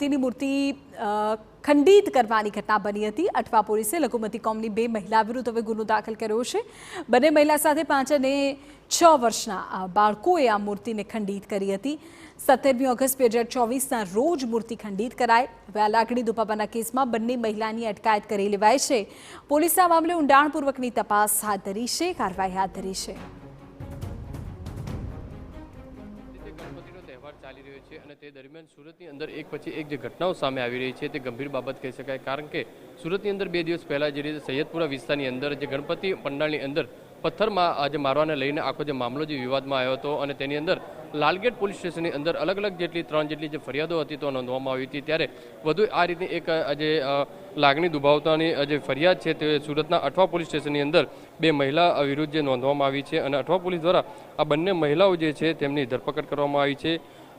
ની મૂર્તિ ખંડિત કરવાની ઘટના બની હતી। અઠવા પોલીસે લઘુમતી કોમની 2 મહિલા વિરુદ્ધ હવે ગુનો દાખલ કર્યો છે। બંને મહિલા સાથે 5 અને 6 વર્ષના બાળકોએ આ મૂર્તિને ખંડિત કરી હતી। 17મી ઓગસ્ટ 2024ના રોજ મૂર્તિ ખંડિત કરાઈ। હવે આ લાકડી દુભાવવાના કેસમાં બંને મહિલાની અટકાયત કરી લેવાઈ છે। પોલીસે આ મામલે ઊંડાણપૂર્વકની તપાસ હાથ ધરી છે, કાર્યવાહી હાથ ધરી છે। ચાલી રહ્યો છે અને તે દરમિયાન સુરતની અંદર એક પછી એક જે ઘટનાઓ સામે આવી રહી છે તે ગંભીર બાબત કહી શકાય, કારણ કે સુરતની અંદર 2 દિવસ પહેલા જે રીતે સૈયદપુરા વિસ્તારની અંદર જે ગણપતિ પંડાલની અંદર પથ્થરમાં આજે મારવાને લઈને આખો જે મામલો જે વિવાદમાં આવ્યો હતો અને તેની અંદર લાલગેટ પોલીસ સ્ટેશનની અંદર અલગ અલગ જેટલી 3 જેટલી જે ફરિયાદો હતી તો નોંધવામાં આવી હતી। ત્યારે વધુ આ રીતની એક આજે લાગણી દુભાવતાની જે ફરિયાદ છે તે સુરતના અઠવા પોલીસ સ્ટેશનની અંદર 2 મહિલા વિરુદ્ધ જે નોંધવામાં આવી છે અને અઠવા પોલીસ દ્વારા આ બંને મહિલાઓ જે છે તેમની ધરપકડ કરવામાં આવી છે।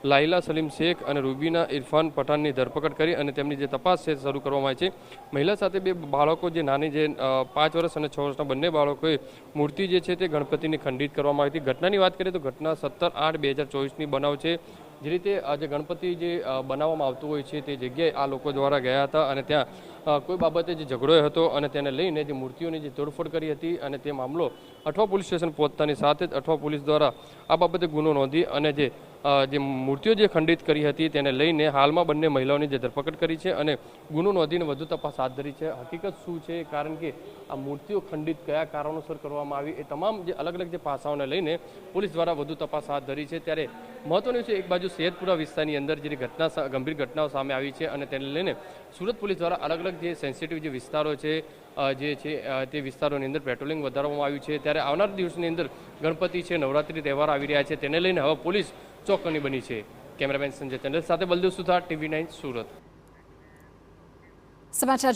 લાયલા સલીમ શેખ અને રૂબીના ઇરફાન પઠાણની ધરપકડ કરી અને તેમની જે તપાસ છે શરૂ કરવામાં આવી છે। મહિલા સાથે 2 બાળકો જે નાની જે 5 વર્ષ અને 6 વર્ષના બંને બાળકોએ મૂર્તિ જે છે તે ગણપતિની ખંડિત કરવામાં આવી હતી। ઘટનાની વાત કરીએ તો ઘટના 17/8/2024ની બનાવ છે। જે રીતે આજે ગણપતિ જે બનાવવામાં આવતું હોય છે તે જગ્યાએ આ લોકો દ્વારા ગયા હતા અને ત્યાં કોઈ બાબતે જે ઝઘડો હતો અને તેને લઈને જે મૂર્તિઓની જે તોડફોડ કરી હતી અને તે મામલો અઠવા પોલીસ સ્ટેશન પહોંચતાની સાથે જ અઠવા પોલીસ દ્વારા આ બાબતે ગુનો નોંધી અને જે મૂર્તિઓ જે ખંડિત કરી હતી તેને લઈને હાલમાં બંને મહિલાઓની જે ધરપકડ કરી છે અને ગુનો નોંધીને વધુ તપાસ હાથ ધરી છે। હકીકત શું છે, કારણ કે આ મૂર્તિઓ ખંડિત કયા કારણોસર કરવામાં આવી એ તમામ જે અલગ અલગ જે પાસાઓને લઈને પોલીસ દ્વારા વધુ તપાસ હાથ ધરી છે। ત્યારે મહત્વનું છે, એક બાજુ સૈયદપુરા વિસ્તારની અંદર જે ગંભીર ઘટનાઓ સામે આવી છે અને તેને લઈને સુરત પોલીસ દ્વારા અલગ અલગ જે સેન્સિટિવ જે વિસ્તારો છે તે વિસ્તારોની અંદર પેટ્રોલિંગ વધારવામાં આવ્યું છે। ત્યારે આવનાર દિવસની અંદર ગણપતિ છે, નવરાત્રી તહેવાર આવી રહ્યા છે, તેને લઈને હવે પોલીસ ચોકકની બની છે। કેમેરામેન સંજય ચંદ્ર સાથે બલદેવ સુથાર, TV9 સુરત। સમાચાર